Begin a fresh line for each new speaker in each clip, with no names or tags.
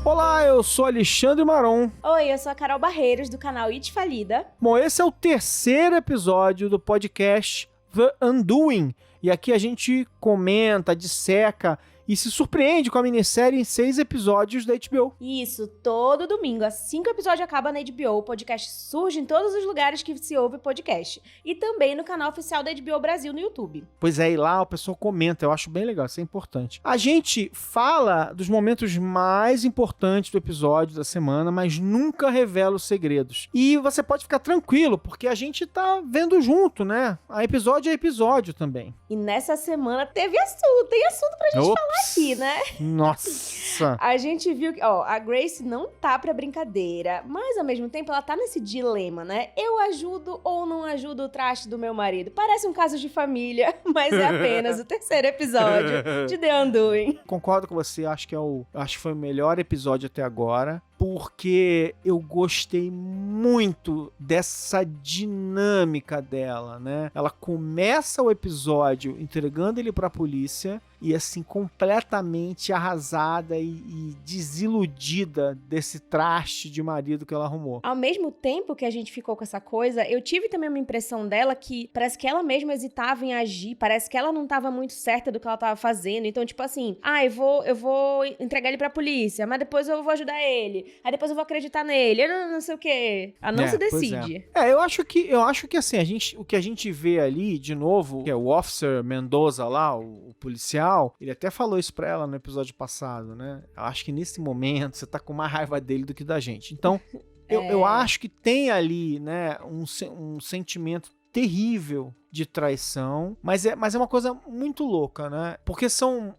Olá, eu sou Alexandre Maron.
Oi, eu sou a Carol Barreiros, do canal It Falida.
Bom, esse é o terceiro episódio do podcast The Undoing. E aqui a gente comenta, disseca e se surpreende com a minissérie em 6 episódios da HBO.
Isso, todo domingo, assim que o episódio acaba na HBO, o podcast surge em todos os lugares que se ouve podcast. E também no canal oficial da HBO Brasil no YouTube.
Pois é, e lá o pessoal comenta, eu acho bem legal, isso é importante. A gente fala dos momentos mais importantes do episódio da semana, mas nunca revela os segredos. E você pode ficar tranquilo, porque a gente tá vendo junto, né? A episódio é episódio também.
E nessa semana tem assunto pra gente falar aqui, né?
Nossa!
A gente viu que, a Grace não tá pra brincadeira, mas ao mesmo tempo ela tá nesse dilema, né? Eu ajudo ou não ajudo o traste do meu marido? Parece um caso de família, mas é apenas o terceiro episódio de The Undoing.
Concordo com você, acho que foi o melhor episódio até agora, porque eu gostei muito dessa dinâmica dela, né? Ela começa o episódio entregando ele pra polícia e assim, completamente arrasada e desiludida desse traste de marido que ela arrumou.
Ao mesmo tempo que a gente ficou com essa coisa, eu tive também uma impressão dela que parece que ela mesma hesitava em agir, parece que ela não tava muito certa do que ela tava fazendo. Então, tipo assim, eu vou entregar ele pra polícia, mas depois eu vou ajudar ele. Aí depois eu vou acreditar nele, eu não sei o quê. Ela não se decide.
Eu acho que assim, o que a gente vê ali, de novo, que é o Officer Mendoza lá, o policial, ele até falou isso pra ela no episódio passado, né? Eu acho que nesse momento você tá com mais raiva dele do que da gente. Então, eu acho que tem ali, né, um sentimento terrível de traição, mas é uma coisa muito louca, né? Porque são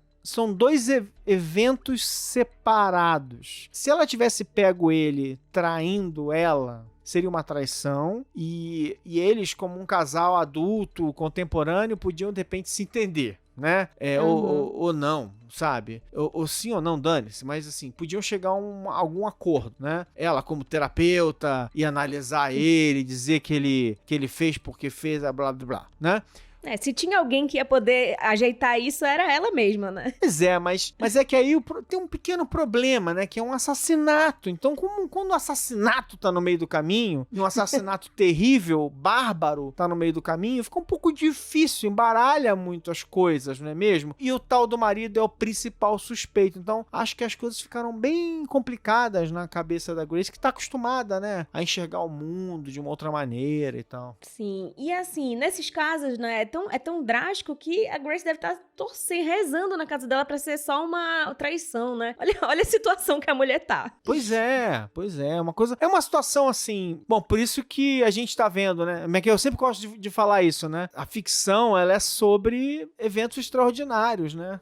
dois eventos separados. Se ela tivesse pego ele traindo ela, seria uma traição, e eles, como um casal adulto, contemporâneo, podiam de repente se entender, né? Ou não, sabe? Ou sim ou não, dane-se, mas assim, podiam chegar a algum acordo, né? Ela, como terapeuta, ia analisar ele, dizer que ele fez porque fez, blá blá blá, né?
Se tinha alguém que ia poder ajeitar isso, era ela mesma, né?
Pois é, mas é que aí tem um pequeno problema, né? Que é um assassinato. Então, quando o assassinato tá no meio do caminho, e um assassinato terrível, bárbaro, tá no meio do caminho, fica um pouco difícil, embaralha muito as coisas, não é mesmo? E o tal do marido é o principal suspeito. Então, acho que as coisas ficaram bem complicadas na cabeça da Grace, que tá acostumada, né? A enxergar o mundo de uma outra maneira e tal.
Sim, e assim, nesses casos, né? É tão drástico que a Grace deve estar torcendo, rezando na casa dela pra ser só uma traição, né? Olha a situação que a mulher tá.
Pois é, é uma situação assim, bom, por isso que a gente tá vendo, né, eu sempre gosto de falar isso, né, a ficção, ela é sobre eventos extraordinários, né,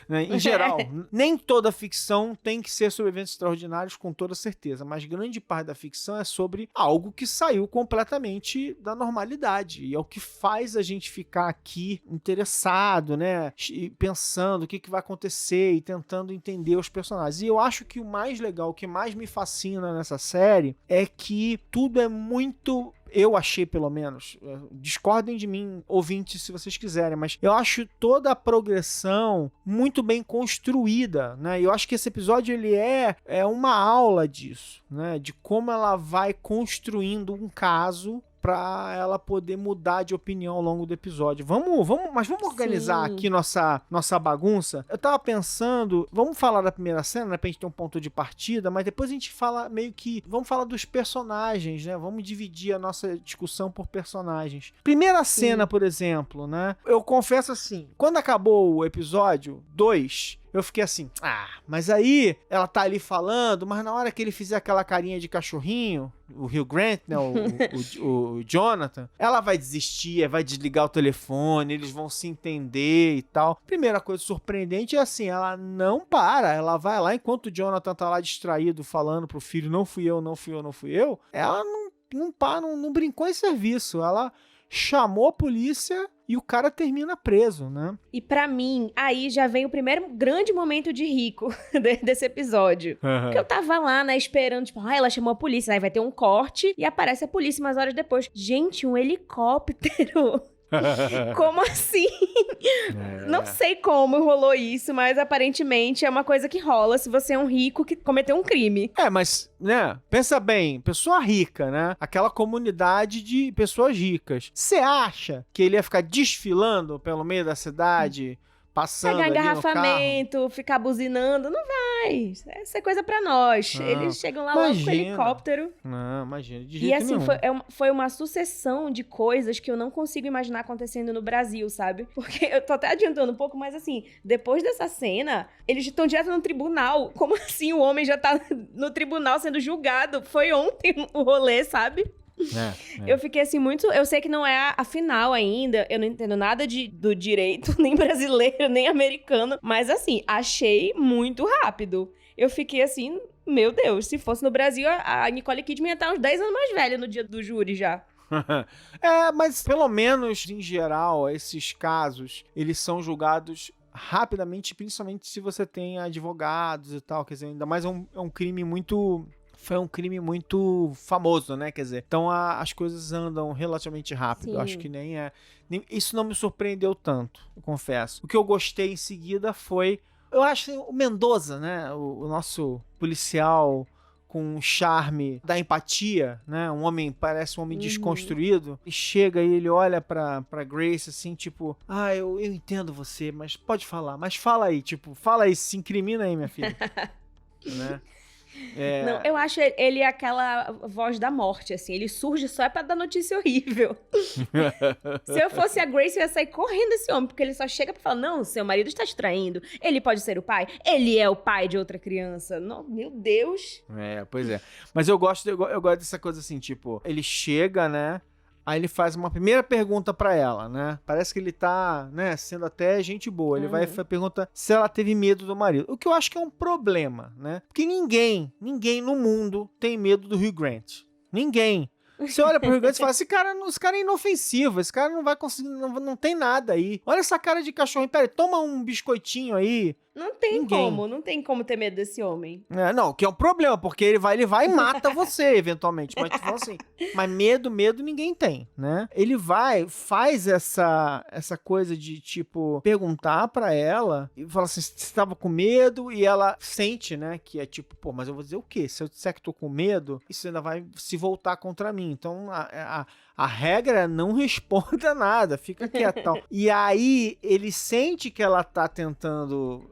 em geral, nem toda ficção tem que ser sobre eventos extraordinários com toda certeza, mas grande parte da ficção é sobre algo que saiu completamente da normalidade, e é o que faz a gente ficar aqui interessado, né, pensando o que vai acontecer e tentando entender os personagens. E eu acho que o mais legal, o que mais me fascina nessa série é que tudo é muito... Eu achei, pelo menos, discordem de mim, ouvintes, se vocês quiserem, mas eu acho toda a progressão muito bem construída, né? Eu acho que esse episódio, ele é uma aula disso, né? De como ela vai construindo um caso pra ela poder mudar de opinião ao longo do episódio. Vamos organizar aqui nossa bagunça. Eu tava pensando, vamos falar da primeira cena, né, pra gente ter um ponto de partida, mas depois a gente fala vamos falar dos personagens, né? Vamos dividir a nossa discussão por personagens. Primeira cena, por exemplo, né? Eu confesso assim, quando acabou o episódio 2, eu fiquei assim, mas aí ela tá ali falando, mas na hora que ele fizer aquela carinha de cachorrinho, o Hugh Grant, né, o Jonathan, ela vai desistir, vai desligar o telefone, eles vão se entender e tal. Primeira coisa surpreendente é assim, ela não para, ela vai lá, enquanto o Jonathan tá lá distraído, falando pro filho, não fui eu, ela não brincou em serviço, ela chamou a polícia e o cara termina preso, né?
E pra mim, aí já vem o primeiro grande momento de rico desse episódio. Porque eu tava lá, né, esperando, tipo, ela chamou a polícia, aí vai ter um corte e aparece a polícia umas horas depois. Gente, um helicóptero Como assim? Não sei como rolou isso, mas aparentemente é uma coisa que rola se você é um rico que cometeu um crime.
Mas, né, pensa bem, pessoa rica, né? Aquela comunidade de pessoas ricas. Você acha que ele ia ficar desfilando pelo meio da cidade, passando
Pegar
ali no carro?
engarrafamento, ficar buzinando, não vai. Essa é coisa pra nós.
Não.
Eles chegam lá logo com
Imagina.
helicóptero.
Não, imagina, de
E
jeito
assim,
nenhum.
foi uma sucessão de coisas que eu não consigo imaginar acontecendo no Brasil, sabe? Porque eu tô até adiantando um pouco, mas assim, depois dessa cena, eles estão direto no tribunal. Como assim o homem já tá no tribunal sendo julgado? Foi ontem o rolê, sabe? Eu fiquei assim muito... Eu sei que não é a final ainda, eu não entendo nada do direito, nem brasileiro, nem americano, mas assim, achei muito rápido. Eu fiquei assim, meu Deus, se fosse no Brasil, a Nicole Kidman ia estar uns 10 anos mais velha no dia do júri já.
Mas pelo menos, em geral, esses casos, eles são julgados rapidamente, principalmente se você tem advogados e tal, quer dizer, ainda mais é um crime muito... Foi um crime muito famoso, né? Quer dizer, então as coisas andam relativamente rápido. Eu acho que isso não me surpreendeu tanto, eu confesso. O que eu gostei em seguida foi... Eu acho o Mendoza, né? O nosso policial com o charme da empatia, né? Parece um homem desconstruído. E chega e ele olha pra Grace assim, tipo... eu entendo você, mas pode falar. Mas fala aí, tipo... Fala aí, se incrimina aí, minha filha. Né?
Não, eu acho ele aquela voz da morte, assim. Ele surge só pra dar notícia horrível. Se eu fosse a Grace, eu ia sair correndo desse homem, porque ele só chega pra falar, não, seu marido está te traindo. Ele pode ser o pai? Ele é o pai de outra criança. Não, meu Deus.
Pois é. Mas eu gosto dessa coisa assim, tipo... Ele chega, né? Aí ele faz uma primeira pergunta pra ela, né? Parece que ele tá, né, sendo até gente boa. Ele vai e pergunta se ela teve medo do marido. O que eu acho que é um problema, né? Porque ninguém no mundo tem medo do Hugh Grant. Ninguém. Você olha pro Hugh Grant e fala, esse cara é inofensivo, esse cara não vai conseguir, não tem nada aí. Olha essa cara de cachorrinho, peraí, toma um biscoitinho aí.
Não tem como ter medo desse homem.
Não, que é um problema, porque ele vai e mata você, eventualmente. Mas tu fala assim, mas medo ninguém tem, né? Ele faz essa coisa de, tipo, perguntar pra ela e fala assim, você tava com medo? E ela sente, né, que é tipo, pô, mas eu vou dizer o quê? Se eu disser que tô com medo, isso ainda vai se voltar contra mim. Então, a regra é não responda nada, fica quietão. E aí, ele sente que ela tá tentando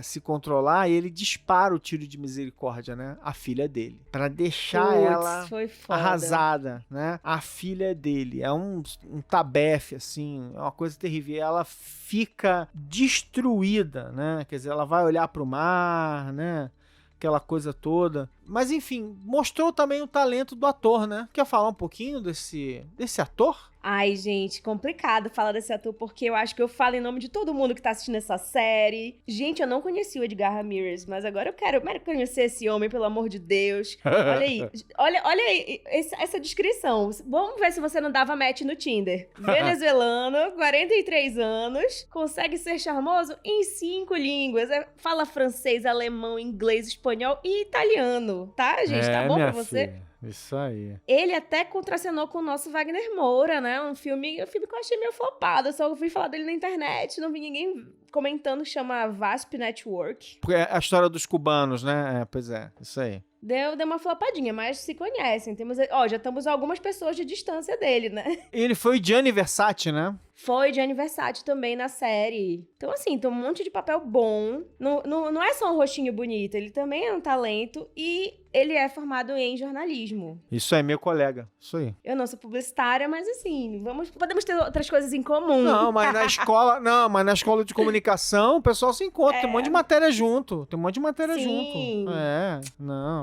se controlar e ele dispara o tiro de misericórdia, né? A filha dele. Pra deixar ela arrasada, né? A filha dele. É um tabefe, assim, é uma coisa terrível. E ela fica destruída, né? Quer dizer, ela vai olhar pro mar, né? Aquela coisa toda. Mas, enfim, mostrou também o talento do ator, né? Quer falar um pouquinho desse ator?
Ai, gente, complicado falar desse ator, porque eu acho que eu falo em nome de todo mundo que tá assistindo essa série. Gente, eu não conheci o Edgar Ramirez, mas agora eu quero conhecer esse homem, pelo amor de Deus. Olha aí, olha aí essa descrição. Vamos ver se você não dava match no Tinder. Venezuelano, 43 anos, consegue ser charmoso em 5 línguas. Fala francês, alemão, inglês, espanhol e italiano, tá, gente? Tá bom pra você?
Filha. Isso aí.
Ele até contracenou com o nosso Wagner Moura, né? Um filme que eu achei meio flopado. Eu só ouvi falar dele na internet, não vi ninguém comentando, chama VASP Network.
Porque é a história dos cubanos, né? Pois é, isso aí.
Deu uma flopadinha, mas se conhecem. Já estamos a algumas pessoas de distância dele, né?
Ele foi o Gianni Versace, né?
Foi de aniversário também na série. Então, assim, tem um monte de papel bom. Não é só um rostinho bonito, ele também é um talento e ele é formado em jornalismo.
Isso aí, meu colega. Isso aí.
Eu não sou publicitária, mas assim, podemos ter outras coisas em comum.
Não, mas na escola de comunicação, o pessoal se encontra, tem um monte de matéria junto.
Sim.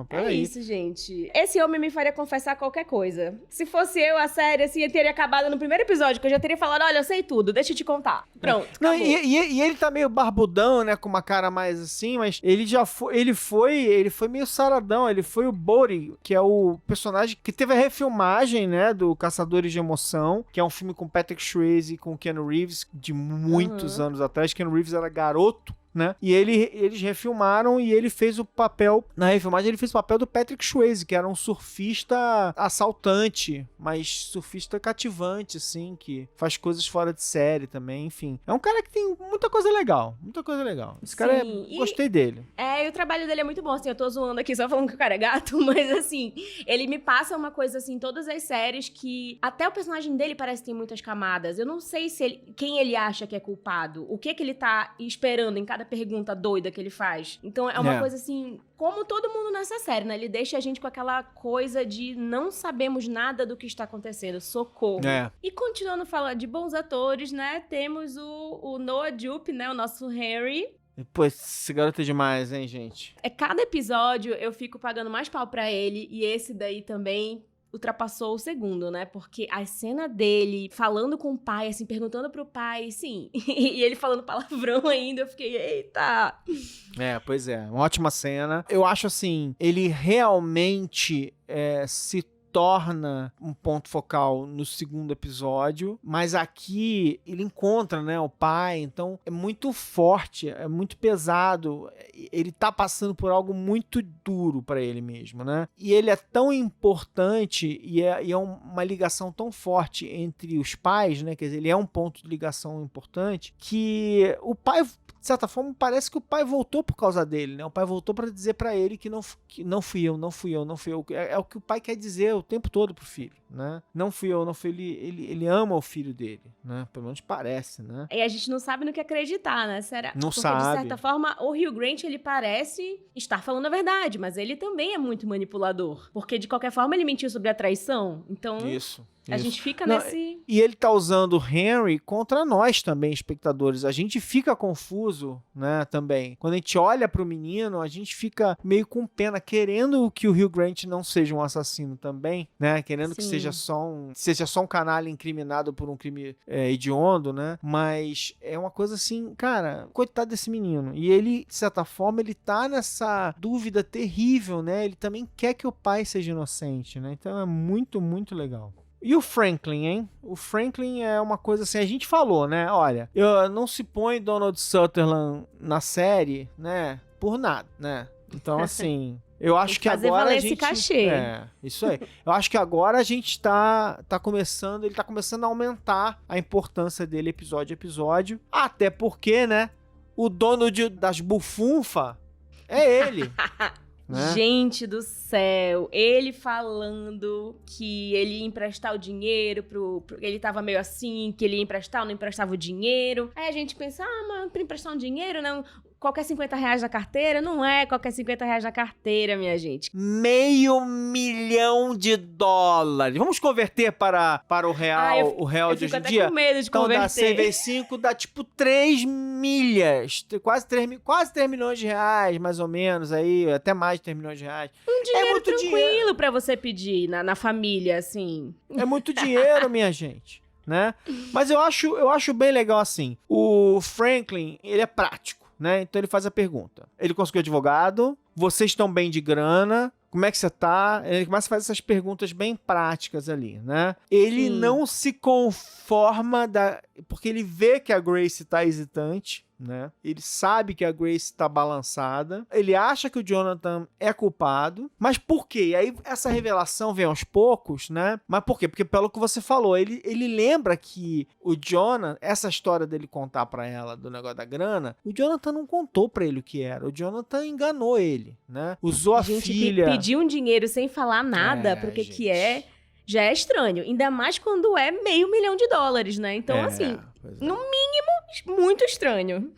Peraí.
É isso, gente. Esse homem me faria confessar qualquer coisa. Se fosse eu, a série, assim, eu teria acabado no primeiro episódio, que eu já teria falado, olha, eu sei tudo, deixa eu te contar. Pronto,
não, e ele tá meio barbudão, né, com uma cara mais assim, mas ele foi meio saradão, ele foi o Bodhi, que é o personagem que teve a refilmagem, né, do Caçadores de Emoção, que é um filme com Patrick Swayze e com Keanu Reeves, de muitos anos atrás. Keanu Reeves era garoto, né? E eles refilmaram e ele fez o papel, na refilmagem ele fez o papel do Patrick Swayze, que era um surfista assaltante, mas surfista cativante, assim, que faz coisas fora de série também, enfim. É um cara que tem muita coisa legal, muita coisa legal. Esse cara, gostei dele.
E o trabalho dele é muito bom, assim, eu tô zoando aqui só falando que o cara é gato, mas assim, ele me passa uma coisa assim, todas as séries que até o personagem dele parece que tem muitas camadas. Eu não sei quem ele acha que é culpado, o que ele tá esperando em cada pergunta doida que ele faz. Então é uma coisa assim, como todo mundo nessa série, né? Ele deixa a gente com aquela coisa de não sabemos nada do que está acontecendo, socorro. E continuando a falar de bons atores, né? Temos o Noah Jupe, né? O nosso Henry.
Pô, esse garoto é demais, hein, gente?
Cada episódio eu fico pagando mais pau pra ele, e esse daí também ultrapassou o segundo, né? Porque a cena dele falando com o pai, assim, perguntando pro pai, sim, e ele falando palavrão ainda, eu fiquei, eita!
Pois é, uma ótima cena. Eu acho assim, ele realmente se torna um ponto focal no segundo episódio, mas aqui ele encontra, né, o pai, então é muito forte, é muito pesado, ele tá passando por algo muito duro pra ele mesmo, né, e ele é tão importante e é uma ligação tão forte entre os pais, né, quer dizer, ele é um ponto de ligação importante, que o pai, de certa forma, parece que o pai voltou por causa dele, né? O pai voltou para dizer para ele que não fui eu. É o que o pai quer dizer o tempo todo pro filho, né? Não fui eu. Ele ama o filho dele, né? Pelo menos parece, né?
E a gente não sabe no que acreditar, né? Será?
Não
Porque,
sabe.
de certa forma, o Hugh Grant, ele parece estar falando a verdade, mas ele também é muito manipulador. Porque, de qualquer forma, ele mentiu sobre a traição. Então...
Isso.
A gente fica nesse...
E ele tá usando o Henry contra nós também, espectadores. A gente fica confuso, né, também. Quando a gente olha pro menino, a gente fica meio com pena, querendo que o Hugh Grant não seja um assassino também, né? Querendo que seja só um canalha incriminado por um crime hediondo, né? Mas é uma coisa assim, cara, coitado desse menino. E ele, de certa forma, ele tá nessa dúvida terrível, né? Ele também quer que o pai seja inocente, né? Então é muito, muito legal. E o Franklin, hein? O Franklin é uma coisa assim, a gente falou, né? Olha, não se põe Donald Sutherland na série, né? Por nada, né? Então, assim, eu acho que agora a gente...
cachê.
Isso aí. Eu acho que agora a gente tá começando, ele tá começando a aumentar a importância dele episódio a episódio. Até porque, né? O dono das bufunfa é ele. Né?
Gente do céu, ele falando que ele ia emprestar o dinheiro ele tava meio assim, que ele ia emprestar ou não emprestava o dinheiro. Aí a gente pensa, mas pra emprestar um dinheiro, não... Qualquer R$50 na carteira? Não é qualquer R$50 na carteira, minha gente.
$500 milhão. Vamos converter para o real, o real de hoje em dia? Eu
fico até com medo de
então,
converter.
Então, dá 6 vezes 5, dá tipo 3 milhas. Quase 3 milhões de reais, mais ou menos, aí. Até mais de 3 milhões de reais.
Um dinheiro tranquilo pra você pedir na família, assim.
É muito dinheiro, minha gente. Né? Mas eu acho bem legal assim. O Franklin, ele é prático. Né? Então ele faz a pergunta. Ele conseguiu advogado? Vocês estão bem de grana? Como é que você tá? Ele começa a fazer essas perguntas bem práticas ali, né? Ele não se conforma porque ele vê que a Grace tá hesitante, né? Ele sabe que a Grace tá balançada. Ele acha que o Jonathan é culpado. Mas por quê? E aí essa revelação vem aos poucos, né? Mas por quê? Porque pelo que você falou, ele lembra que o Jonathan, essa história dele contar pra ela do negócio da grana, o Jonathan não contou pra ele o que era. O Jonathan enganou ele, né? Usou a filha...
Pedir um dinheiro sem falar nada pro que é... Já é estranho, ainda mais quando é $500 milhão, né? Então, assim, no mínimo, muito estranho.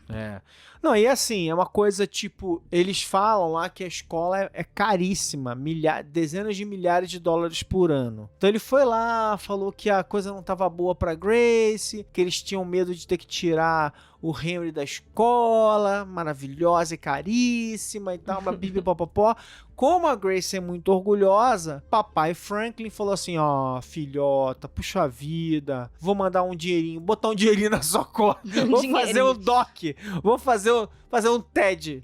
Não, e assim, é uma coisa tipo, eles falam lá que a escola é caríssima, dezenas de milhares de dólares por ano. Então ele foi lá, falou que a coisa não tava boa pra Grace, que eles tinham medo de ter que tirar o Henry da escola, maravilhosa e caríssima e tal, uma bibipopopó. Como a Grace é muito orgulhosa, papai Franklin falou assim, filhota, puxa vida, vou mandar um dinheirinho, botar um dinheirinho na sua conta, vou fazer o DOC, vou fazer fazer um TED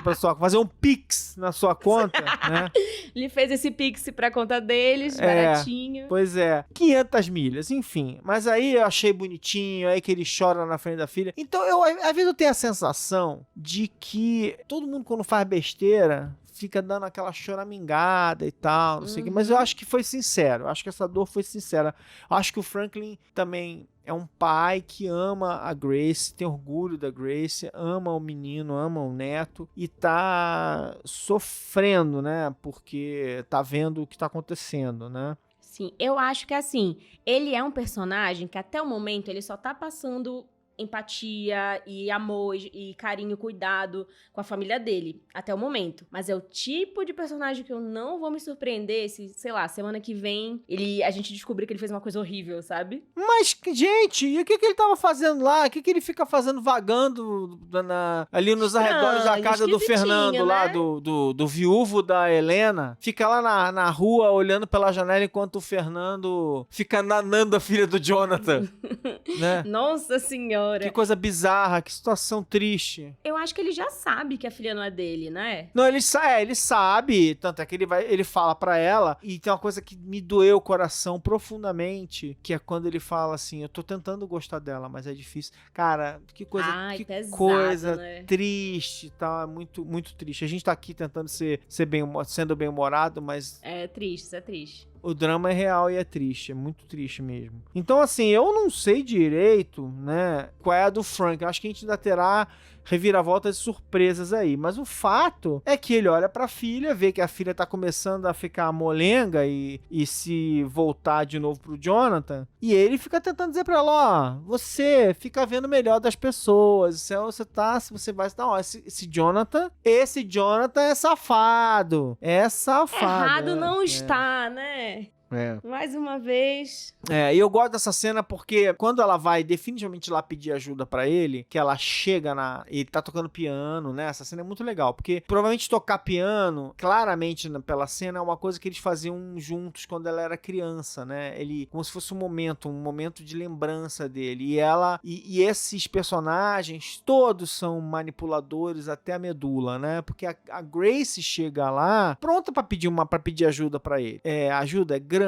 pra sua, fazer um Pix na sua conta, né?
Ele fez esse Pix pra conta deles, baratinho.
Pois é, 500 milhas, enfim. Mas aí eu achei bonitinho, aí que ele chora na frente da filha. Então, às vezes eu tenho a sensação de que todo mundo quando faz besteira fica dando aquela choramingada e tal, não sei o quê. Mas eu acho que foi sincero, acho que essa dor foi sincera. Acho que o Franklin também é um pai que ama a Grace, tem orgulho da Grace, ama o menino, ama o neto e tá sofrendo, né? Porque tá vendo o que tá acontecendo, né?
Sim, eu acho que assim, ele é um personagem que até o momento ele só tá passando empatia e amor e carinho, cuidado com a família dele, até o momento. Mas é o tipo de personagem que eu não vou me surpreender se, sei lá, semana que vem a gente descobrir que ele fez uma coisa horrível, sabe?
Mas, gente, e o que ele tava fazendo lá? O que ele fica fazendo vagando ali nos arredores da casa do Fernando, né? Lá, do viúvo da Helena? Fica lá na rua olhando pela janela enquanto o Fernando fica nanando a filha do Jonathan, né?
Nossa senhora!
Que coisa bizarra, que situação triste.
Eu acho que ele já sabe que a filha não é dele, né?
Não, ele sabe, tanto é que ele fala pra ela, e tem uma coisa que me doeu o coração profundamente, que é quando ele fala assim, eu tô tentando gostar dela, mas é difícil. Cara, que coisa, pesado, né? Triste, tá? É muito, muito triste. A gente tá aqui tentando sendo bem-humorado, mas... É triste,
isso é triste.
O drama é real e é triste, é muito triste mesmo. Então, assim, eu não sei direito, né, qual é a do Frank. Eu acho que a gente ainda terá reviravoltas e surpresas aí. Mas o fato é que ele olha pra filha, vê que a filha tá começando a ficar molenga e se voltar de novo pro Jonathan. E ele fica tentando dizer pra ela, ó, você fica vendo o melhor das pessoas. Você vai... Não, esse Jonathan é safado. É safado.
Errado não está, né? Mais uma vez.
E eu gosto dessa cena porque quando ela vai definitivamente lá pedir ajuda pra ele, que ela chega ele tá tocando piano, né? Essa cena é muito legal, porque provavelmente tocar piano, claramente pela cena, é uma coisa que eles faziam juntos quando ela era criança, né? Como se fosse um momento de lembrança dele. E ela, e esses personagens todos são manipuladores até a medula, né? Porque a Grace chega lá pronta pra pedir ajuda pra ele. Ajuda, grana,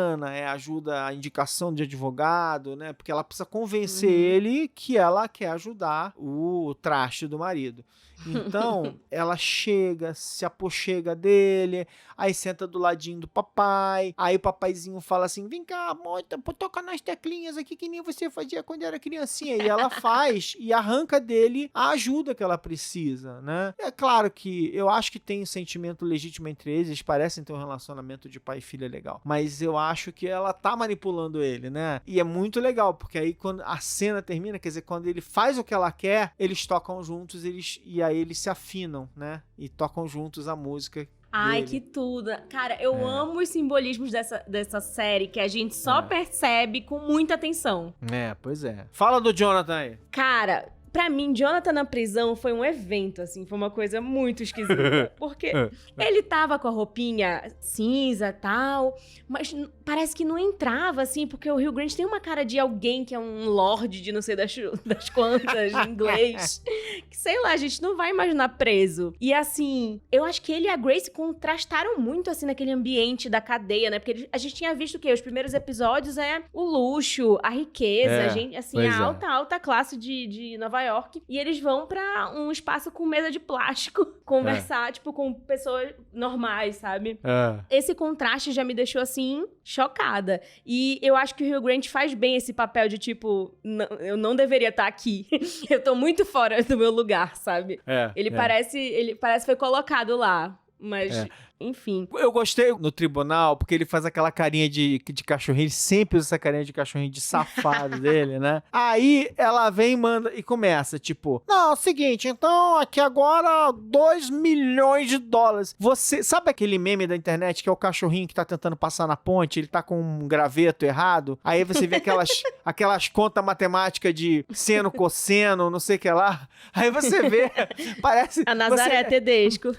ajuda a indicação de advogado, né? Porque ela precisa convencer ele que ela quer ajudar o traste do marido. Então, ela chega, se apochega dele, aí senta do ladinho do papai, aí o papaizinho fala assim, vem cá, amor, toca nas teclinhas aqui que nem você fazia quando era criancinha. E ela faz e arranca dele a ajuda que ela precisa, né? É claro que eu acho que tem um sentimento legítimo entre eles parecem ter um relacionamento de pai e filha legal, mas eu acho que ela tá manipulando ele, né? E é muito legal, porque aí quando a cena termina, quer dizer, quando ele faz o que ela quer, eles tocam juntos, e aí eles se afinam, né? E tocam juntos a música.
Ai, que tudo. Cara, eu amo os simbolismos dessa série que a gente só percebe com muita atenção.
Pois é. Fala do Jonathan aí.
Cara, pra mim, Jonathan na prisão foi um evento, assim, foi uma coisa muito esquisita. Porque ele tava com a roupinha cinza e tal, mas parece que não entrava, assim, porque o Hugh Grant tem uma cara de alguém que é um lorde de não sei das quantas, em inglês. Que, sei lá, a gente não vai imaginar preso. E, assim, eu acho que ele e a Grace contrastaram muito, assim, naquele ambiente da cadeia, né? Porque a gente tinha visto o quê? Os primeiros episódios o luxo, a riqueza, a gente, assim, a alta classe de Nova York, e eles vão pra um espaço com mesa de plástico conversar, tipo, com pessoas normais, sabe? Esse contraste já me deixou, assim, chocada. E eu acho que o Hugh Grant faz bem esse papel de, tipo, eu não deveria estar aqui. Eu tô muito fora do meu lugar, sabe? Ele parece que foi colocado lá, mas... Enfim.
Eu gostei no tribunal, porque ele faz aquela carinha de cachorrinho, ele sempre usa essa carinha de cachorrinho de safado dele, né? Aí ela vem e manda, e começa, tipo, não, é o seguinte, então aqui agora $2 milhões. Você, sabe aquele meme da internet que é o cachorrinho que tá tentando passar na ponte, ele tá com um graveto errado, aí você vê aquelas contas matemáticas de seno, cosseno, não sei o que lá, aí você vê, parece...
A Nazaré Tedesco.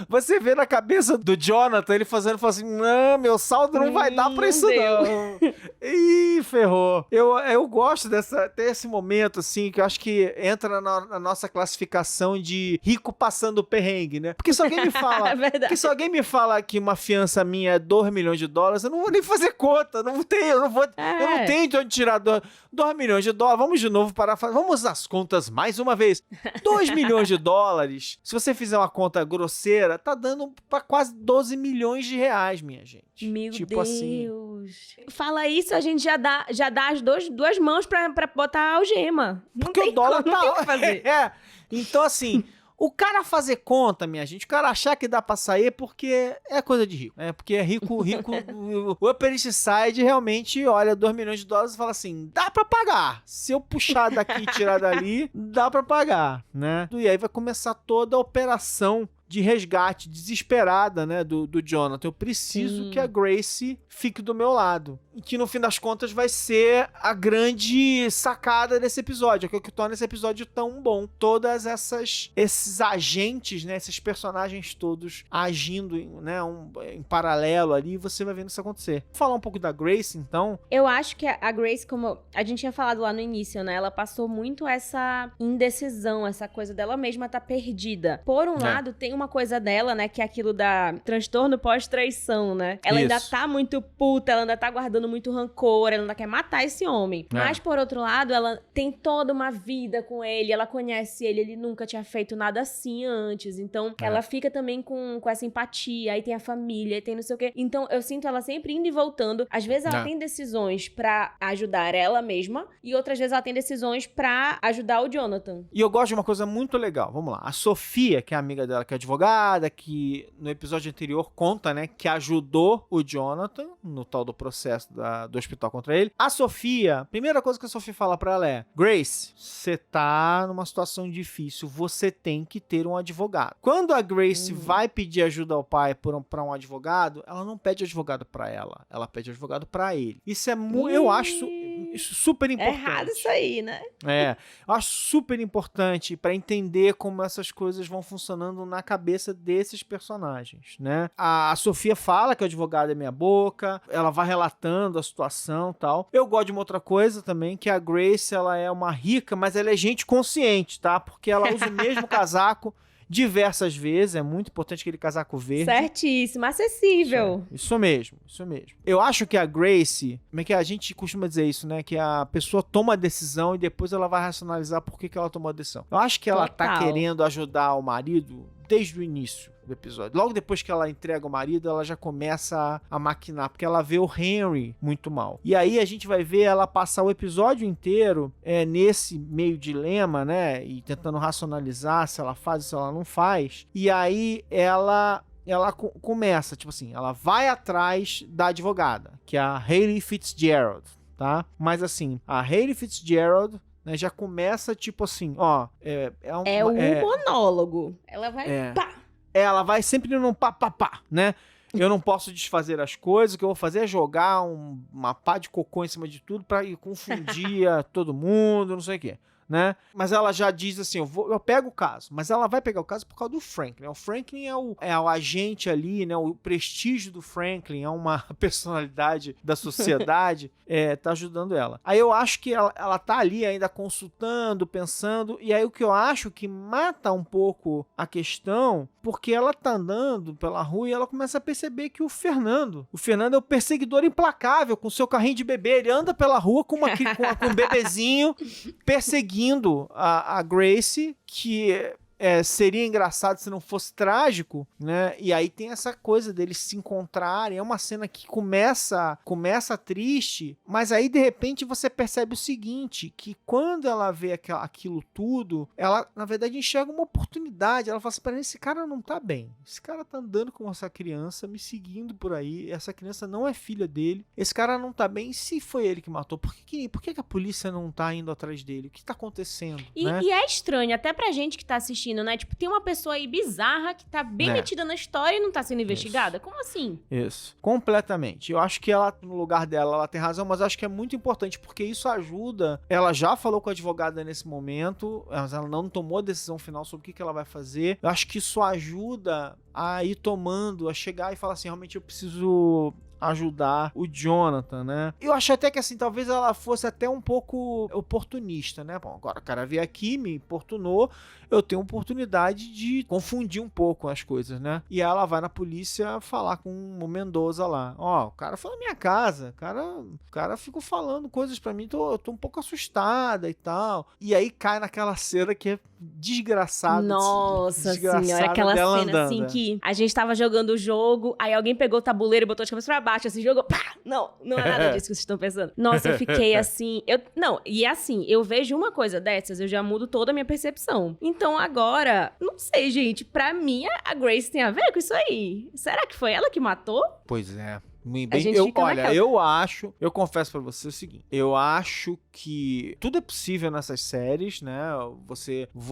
Você vê na cabeça cabeça do Jonathan, ele fala assim, não, meu saldo não vai dar pra isso não. Ih, ferrou. Eu gosto desse momento, assim, que eu acho que entra na nossa classificação de rico passando perrengue, né? Porque se alguém me fala...
É
se alguém me fala que uma fiança minha é $2 milhões, eu não vou nem fazer conta, eu não tenho de onde tirar $2 milhões. Vamos de novo vamos às contas mais uma vez. $2 milhões, se você fizer uma conta grosseira, tá dando pra quase R$12 milhões, minha gente.
Meu
tipo
Deus.
Assim.
Fala isso, a gente já dá as duas mãos pra botar a algema.
Porque o dólar
não tem o que fazer.
Então, assim... O cara fazer conta, minha gente, o cara achar que dá pra sair porque é coisa de rico. Porque é rico, o Upper East Side realmente olha $2 milhões e fala assim, dá pra pagar. Se eu puxar daqui e tirar dali, dá pra pagar, né? E aí vai começar toda a operação de resgate desesperada, né, do Jonathan. Eu preciso que a Grace fique do meu lado. E que, no fim das contas, vai ser a grande sacada desse episódio. É o que torna esse episódio tão bom. Todas esses agentes, né, esses personagens todos agindo, né, em paralelo ali, você vai vendo isso acontecer. Vou falar um pouco da Grace, então.
Eu acho que a Grace, como a gente tinha falado lá no início, né, ela passou muito essa indecisão, essa coisa dela mesma tá perdida. Por um lado, tem uma coisa dela, né, que é aquilo da transtorno pós-traição, né? Ela ainda tá muito puta, ela ainda tá guardando muito rancor, ela ainda quer matar esse homem. Mas, por outro lado, ela tem toda uma vida com ele, ela conhece ele nunca tinha feito nada assim antes. Então, ela fica também com essa empatia, aí tem a família, aí tem não sei o quê. Então, eu sinto ela sempre indo e voltando. Às vezes ela tem decisões pra ajudar ela mesma, e outras vezes ela tem decisões pra ajudar o Jonathan.
E eu gosto de uma coisa muito legal, vamos lá. A Sofia, que é a amiga dela, que é advogada, que no episódio anterior conta, né, que ajudou o Jonathan no tal do processo do hospital contra ele. A Sofia, a primeira coisa que a Sofia fala pra ela é: Grace, você tá numa situação difícil, você tem que ter um advogado. Quando a Grace vai pedir ajuda ao pai pra um advogado, ela não pede advogado pra ela pede advogado pra ele. Isso é eu acho isso super importante.
É errado isso aí, né?
Eu acho super importante pra entender como essas coisas vão funcionando na cabeça desses personagens, né? A Sofia fala que o advogado é meia boca, ela vai relatando a situação e tal. Eu gosto de uma outra coisa também, que a Grace, ela é uma rica, mas ela é gente consciente, tá? Porque ela usa o mesmo casaco diversas vezes, é muito importante aquele casaco verde.
Certíssimo, acessível.
Isso mesmo. Eu acho que a Grace, como é que a gente costuma dizer isso, né? Que a pessoa toma a decisão e depois ela vai racionalizar por que ela tomou a decisão. Eu acho que ela tá querendo ajudar o marido desde o início do episódio. Logo depois que ela entrega o marido, ela já começa a maquinar, porque ela vê o Henry muito mal. E aí a gente vai ver ela passar o episódio inteiro nesse meio dilema, né? E tentando racionalizar se ela faz ou se ela não faz. E aí ela começa, tipo assim, ela vai atrás da advogada, que é a Hayley Fitzgerald, tá? Mas assim, a Hayley Fitzgerald, né, já começa tipo assim, ó...
É um monólogo. Ela vai pá!
Ela vai sempre num pá, né? Eu não posso desfazer as coisas, o que eu vou fazer é jogar uma pá de cocô em cima de tudo pra confundir todo mundo, não sei o quê. Né? Mas ela já diz assim, eu pego o caso, mas ela vai pegar o caso por causa do Franklin. O Franklin é o agente ali, né? O prestígio do Franklin é uma personalidade da sociedade, tá ajudando ela. Aí eu acho que ela tá ali ainda consultando, pensando, e aí o que eu acho que mata um pouco a questão, porque ela tá andando pela rua e ela começa a perceber que o Fernando é o perseguidor implacável com seu carrinho de bebê, ele anda pela rua com um bebezinho perseguindo a Grace, que seria engraçado se não fosse trágico, né? E aí tem essa coisa deles se encontrarem. É uma cena que começa triste, mas aí de repente você percebe o seguinte, que quando ela vê aquilo tudo, ela na verdade enxerga uma oportunidade. Ela fala assim, peraí, esse cara não tá bem. Esse cara tá andando com essa criança, me seguindo por aí. Essa criança não é filha dele. Esse cara não tá bem. E se foi ele que matou? Por que a polícia não tá indo atrás dele? O que tá acontecendo? Né?
E é estranho, até pra gente que tá assistindo, né? Tipo, tem uma pessoa aí bizarra que tá bem metida na história e não tá sendo investigada. Como assim?
Isso. Completamente. Eu acho que ela, no lugar dela, ela tem razão, mas acho que é muito importante, porque isso ajuda. Ela já falou com a advogada nesse momento, mas ela não tomou a decisão final sobre o que ela vai fazer. Eu acho que isso ajuda a ir tomando, a chegar e falar assim, realmente eu preciso ajudar o Jonathan, né? Eu achei até que, assim, talvez ela fosse até um pouco oportunista, né? Bom, agora o cara veio aqui, me importunou, eu tenho oportunidade de confundir um pouco as coisas, né? E ela vai na polícia falar com o Mendoza lá. Ó, o cara foi na minha casa, o cara ficou falando coisas pra mim, tô um pouco assustada e tal. E aí cai naquela cena que é desgraçada.
Nossa senhora, aquela cena
andando.
assim que a gente tava jogando o jogo, aí alguém pegou o tabuleiro e botou de cabeça pra baixo, assim, jogou, pá! Não é nada disso que vocês estão pensando. Nossa, eu fiquei assim, e assim, eu vejo uma coisa dessas, eu já mudo toda a minha percepção. Então agora, não sei, gente, pra mim a Grace tem a ver com isso aí. Será que foi ela que matou?
Pois é. Eu confesso pra você o seguinte, eu acho que tudo é possível nessas séries, né?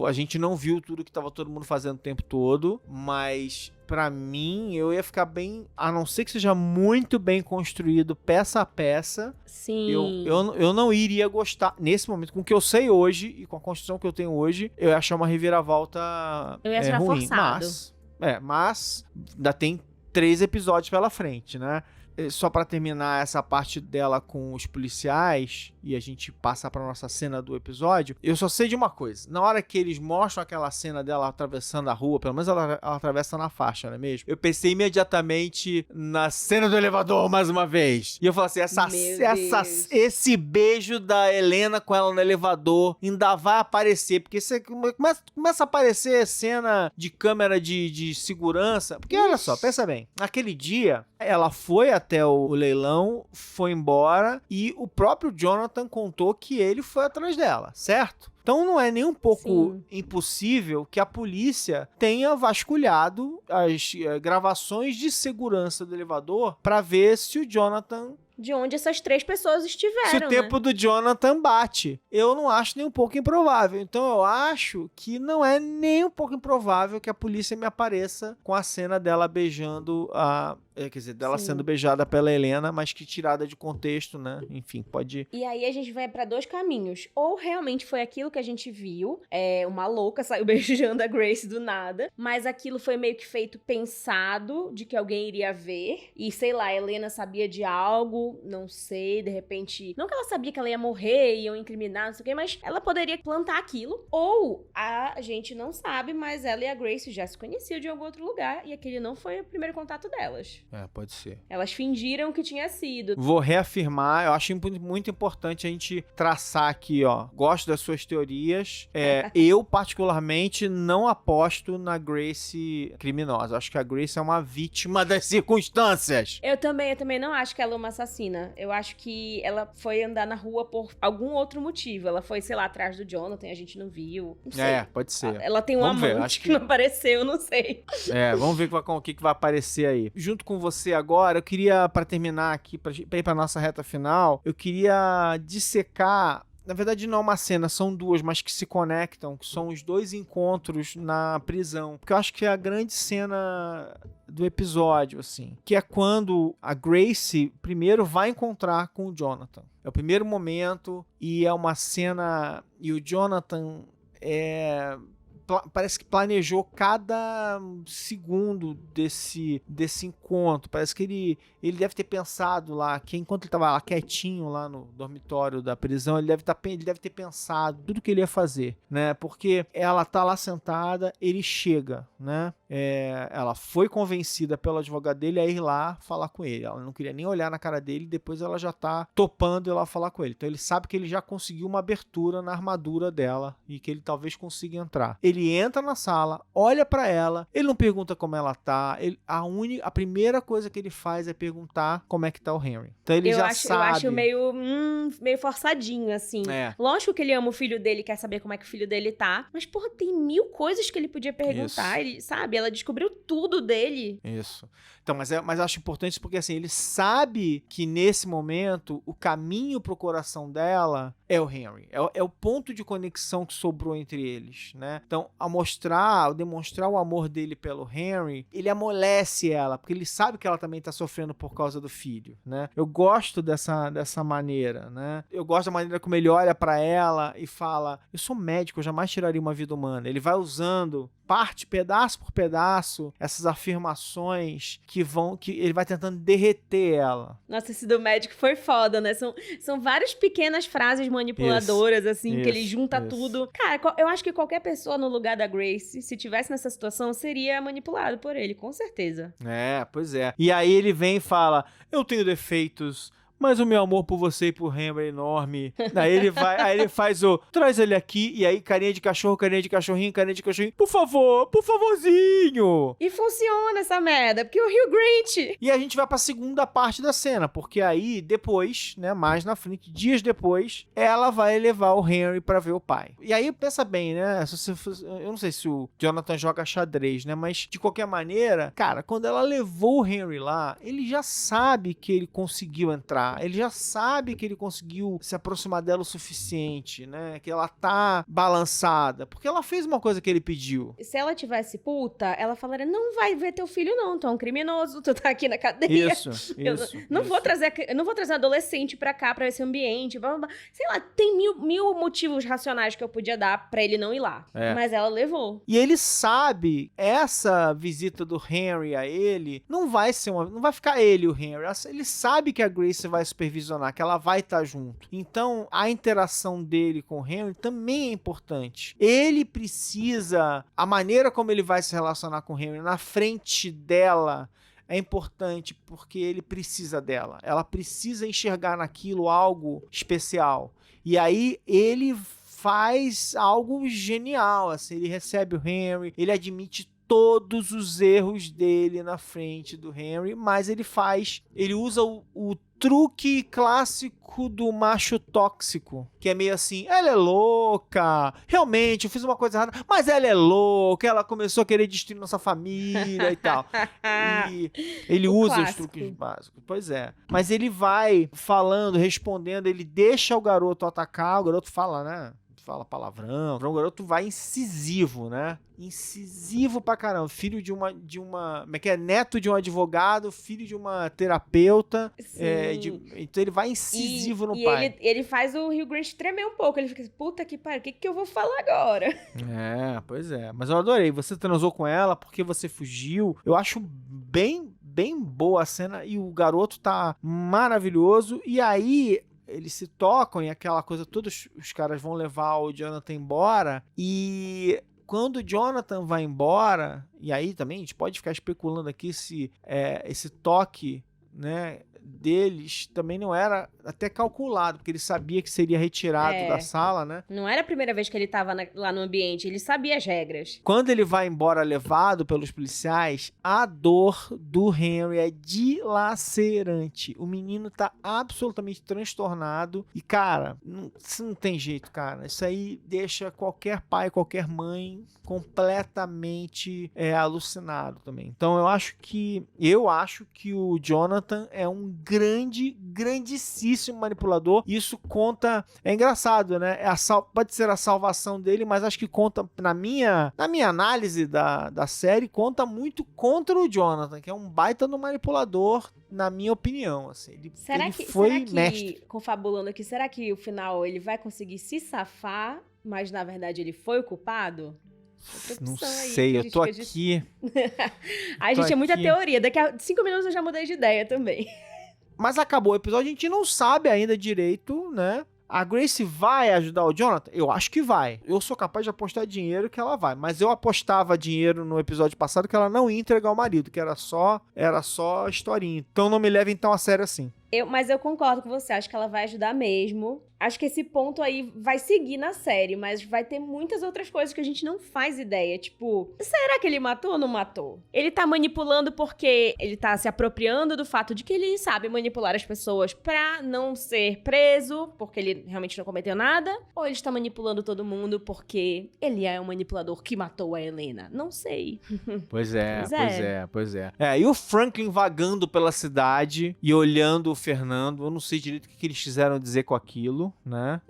A gente não viu tudo que tava todo mundo fazendo o tempo todo, mas pra mim, eu ia ficar bem, a não ser que seja muito bem construído peça a peça.
Sim.
Eu não iria gostar, nesse momento, com o que eu sei hoje e com a construção que eu tenho hoje, eu ia achar uma reviravolta
eu ia achar
ruim.
Forçado.
Mas ainda tem 3 episódios pela frente, né? Só pra terminar essa parte dela com os policiais e a gente passa pra nossa cena do episódio, eu só sei de uma coisa. Na hora que eles mostram aquela cena dela atravessando a rua, pelo menos ela atravessa na faixa, não é mesmo? Eu pensei imediatamente na cena do elevador mais uma vez. E eu falei assim, esse beijo da Helena com ela no elevador ainda vai aparecer, porque você começa a aparecer cena de câmera de segurança. Porque olha só, pensa bem, naquele dia ela foi até o leilão, foi embora e o próprio Jonathan contou que ele foi atrás dela, certo? Então não é nem um pouco impossível que a polícia tenha vasculhado as gravações de segurança do elevador para ver se o Jonathan...
De onde essas 3 pessoas estiveram,
se o tempo do Jonathan bate. Eu não acho nem um pouco improvável. Então eu acho que não é nem um pouco improvável que a polícia me apareça com a cena dela beijando quer dizer, dela sendo beijada pela Helena, mas que tirada de contexto, né? Enfim, pode...
E aí a gente vai pra 2 caminhos. Ou realmente foi aquilo que a gente viu, uma louca saiu beijando a Grace do nada, mas aquilo foi meio que feito pensado, de que alguém iria ver, e sei lá, a Helena sabia de algo, não sei, de repente... Não que ela sabia que ela ia morrer, iam incriminar, não sei o quê, mas ela poderia plantar aquilo. Ou a gente não sabe, mas ela e a Grace já se conheciam de algum outro lugar, e aquele não foi o primeiro contato delas.
Pode ser.
Elas fingiram que tinha sido.
Vou reafirmar, eu acho muito importante a gente traçar aqui, ó. Gosto das suas teorias. Eu, particularmente, não aposto na Grace criminosa. Acho que a Grace é uma vítima das circunstâncias.
Eu também não acho que ela é uma assassina. Eu acho que ela foi andar na rua por algum outro motivo. Ela foi, sei lá, atrás do Jonathan, a gente não viu. Não sei.
Pode ser.
Ela tem um amante
acho
que não apareceu, não sei.
Vamos ver o que vai aparecer aí. Junto com você agora, eu queria, pra terminar aqui, pra ir pra nossa reta final, eu queria dissecar... Na verdade, não é uma cena, são 2, mas que se conectam, que são os 2 encontros na prisão. Porque eu acho que é a grande cena do episódio, assim. Que é quando a Grace, primeiro, vai encontrar com o Jonathan. É o primeiro momento, e é uma cena... E o Jonathan parece que planejou cada segundo desse encontro. Parece que ele deve ter pensado lá, que enquanto ele estava lá quietinho lá no dormitório da prisão, ele deve ter pensado tudo que ele ia fazer, né? Porque ela tá lá sentada, ele chega, né? Ela foi convencida pelo advogado dele a ir lá falar com ele. Ela não queria nem olhar na cara dele, depois ela já tá topando ir lá falar com ele. Então ele sabe que ele já conseguiu uma abertura na armadura dela e que ele talvez consiga entrar. Ele entra na sala, olha pra ela, ele não pergunta como ela tá, a primeira coisa que ele faz é perguntar como é que tá o Henry. Então ele sabe.
Eu acho meio forçadinho, assim. Lógico que ele ama o filho dele, quer saber como é que o filho dele tá, mas, porra, tem 1000 coisas que ele podia perguntar. Ele, sabe, ela descobriu tudo dele.
Isso. Então, mas eu acho importante porque, assim, ele sabe que nesse momento o caminho pro coração dela é o Henry. É o ponto de conexão que sobrou entre eles, né? Então, ao demonstrar o amor dele pelo Henry, ele amolece ela, porque ele sabe que ela também tá sofrendo por causa do filho, né? Eu gosto dessa maneira, né? Eu gosto da maneira como ele olha pra ela e fala, eu sou médico, eu jamais tiraria uma vida humana. Ele vai usando pedaço por pedaço, essas afirmações que ele vai tentando derreter ela.
Nossa, esse do médico foi foda, né? São várias pequenas frases manipuladoras, assim, que ele junta tudo. Cara, eu acho que qualquer pessoa no lugar da Grace, se tivesse nessa situação, seria manipulado por ele, com certeza.
Pois é. E aí ele vem e fala, eu tenho defeitos, mas o meu amor por você e por Henry é enorme. Aí ele faz traz ele aqui, e aí carinha de cachorro, carinha de cachorrinho, por favorzinho.
E funciona essa merda, porque o Hugh Grant...
E a gente vai pra segunda parte da cena, porque aí depois, né, mais na frente, dias depois, ela vai levar o Henry pra ver o pai. E aí, pensa bem, né, eu não sei se o Jonathan joga xadrez, né, mas de qualquer maneira, cara, quando ela levou o Henry lá, ele já sabe que ele conseguiu entrar. Ele já sabe que ele conseguiu se aproximar dela o suficiente, né? Que ela tá balançada. Porque ela fez uma coisa que ele pediu.
Se ela tivesse puta, ela falaria, não vai ver teu filho não, tu é um criminoso, tu tá aqui na cadeia. Eu não vou trazer adolescente pra cá, pra esse ambiente. Blá, blá, blá. Sei lá, tem mil motivos racionais que eu podia dar pra ele não ir lá. Mas ela levou.
E ele sabe, essa visita do Henry a ele, não vai ficar ele e o Henry. Ele sabe que a Grace vai supervisionar, que ela vai estar junto. Então, a interação dele com o Henry também é importante. Ele precisa, a maneira como ele vai se relacionar com o Henry na frente dela é importante porque ele precisa dela. Ela precisa enxergar naquilo algo especial. E aí, ele faz algo genial, assim, ele recebe o Henry, ele admite todos os erros dele na frente do Henry, mas ele usa o truque clássico do macho tóxico, que é meio assim, ela é louca, realmente, eu fiz uma coisa errada, mas ela é louca, ela começou a querer destruir nossa família e tal. E ele usa os truques básicos. Pois é. Mas ele vai falando, respondendo, ele deixa o garoto atacar, o garoto fala, né? Fala palavrão, o garoto vai incisivo, né? Incisivo pra caramba. Filho de uma como é que é? Neto de um advogado, filho de uma terapeuta. Então ele vai incisivo no pai.
Ele faz o Hugh Grant tremer um pouco. Ele fica assim, puta que pariu, o que eu vou falar agora?
Pois é. Mas eu adorei. Você transou com ela porque você fugiu. Eu acho bem boa a cena e o garoto tá maravilhoso. E aí eles se tocam e aquela coisa, todos os caras vão levar o Jonathan embora, e quando o Jonathan vai embora, e aí também a gente pode ficar especulando aqui se esse toque, né, deles também não era até calculado, porque ele sabia que seria retirado da sala, né?
Não era a primeira vez que ele tava lá no ambiente, ele sabia as regras.
Quando ele vai embora levado pelos policiais, a dor do Henry é dilacerante. O menino tá absolutamente transtornado e, cara, isso não tem jeito, cara. Isso aí deixa qualquer pai, qualquer mãe completamente alucinado também. Então eu acho que o Jonathan é um grandíssimo manipulador. Isso conta, é engraçado, né? Pode ser a salvação dele, mas acho que conta, na minha análise da série, conta muito contra o Jonathan, que é um baita no manipulador, na minha opinião, assim. Ele foi mestre.
Confabulando aqui, será que o final ele vai conseguir se safar, mas na verdade ele foi o culpado?
Não sei, eu tô aqui.
A gente é muita teoria. Daqui a 5 minutos eu já mudei de ideia também.
Mas acabou o episódio, a gente não sabe ainda direito, né? A Grace vai ajudar o Jonathan? Eu acho que vai. Eu sou capaz de apostar dinheiro que ela vai. Mas eu apostava dinheiro no episódio passado que ela não ia entregar o marido, que era só historinha. Então não me leve então a sério assim.
Mas eu concordo com você, acho que ela vai ajudar mesmo. Acho que esse ponto aí vai seguir na série, mas vai ter muitas outras coisas que a gente não faz ideia. Tipo, será que ele matou ou não matou? Ele tá manipulando porque ele tá se apropriando do fato de que ele sabe manipular as pessoas pra não ser preso, porque ele realmente não cometeu nada? Ou ele está manipulando todo mundo porque ele é um manipulador que matou a Helena? Não sei.
Pois é. E o Franklin vagando pela cidade e olhando o Fernando, eu não sei direito o que eles quiseram dizer com aquilo. falando, né?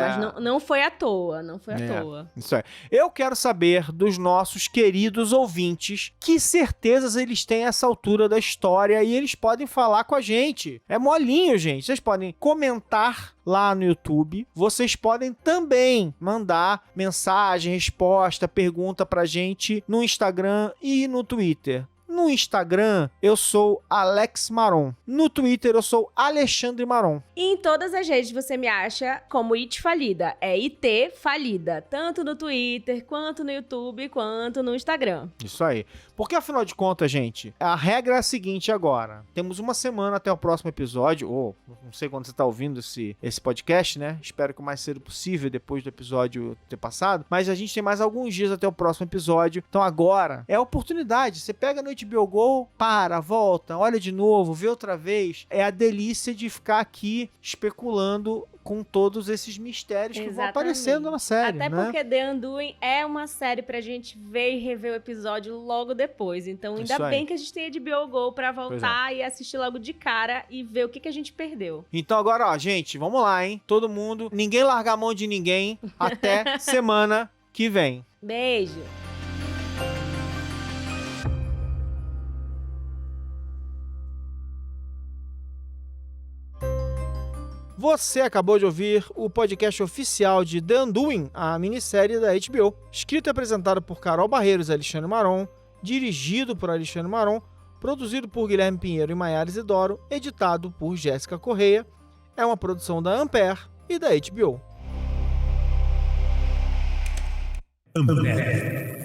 Mas não foi à toa, não foi à toa.
Isso aí. Eu quero saber dos nossos queridos ouvintes que certezas eles têm a essa altura da história e eles podem falar com a gente. É molinho, gente. Vocês podem comentar lá no YouTube. Vocês podem também mandar mensagem, resposta, pergunta pra gente no Instagram e no Twitter. No Instagram, eu sou Alex Maron. No Twitter, eu sou Alexandre Maron.
E em todas as redes você me acha como It Falida. É IT Falida. Tanto no Twitter, quanto no YouTube, quanto no Instagram.
Isso aí. Porque, afinal de contas, gente, a regra é a seguinte agora. Temos uma semana até o próximo episódio, ou não sei quando você está ouvindo esse podcast, né? Espero que o mais cedo possível, depois do episódio ter passado. Mas a gente tem mais alguns dias até o próximo episódio. Então agora é a oportunidade. Você pega no HBO Go, volta, olha de novo, vê outra vez. É a delícia de ficar aqui especulando com todos esses mistérios que vão aparecendo na série,
Até
né?
porque The Undoing é uma série pra gente ver e rever o episódio logo depois. Então, ainda bem que a gente tem a HBO Go pra voltar e assistir logo de cara e ver o que a gente perdeu.
Então agora, ó, gente, vamos lá, hein? Todo mundo, ninguém larga a mão de ninguém até semana que vem.
Beijo!
Você acabou de ouvir o podcast oficial de The Undoing, a minissérie da HBO. Escrito e apresentado por Carol Barreiros e Alexandre Maron, dirigido por Alexandre Maron, produzido por Guilherme Pinheiro e Maiara Isidoro, editado por Jéssica Correia. É uma produção da Ampere e da HBO.
Ampere.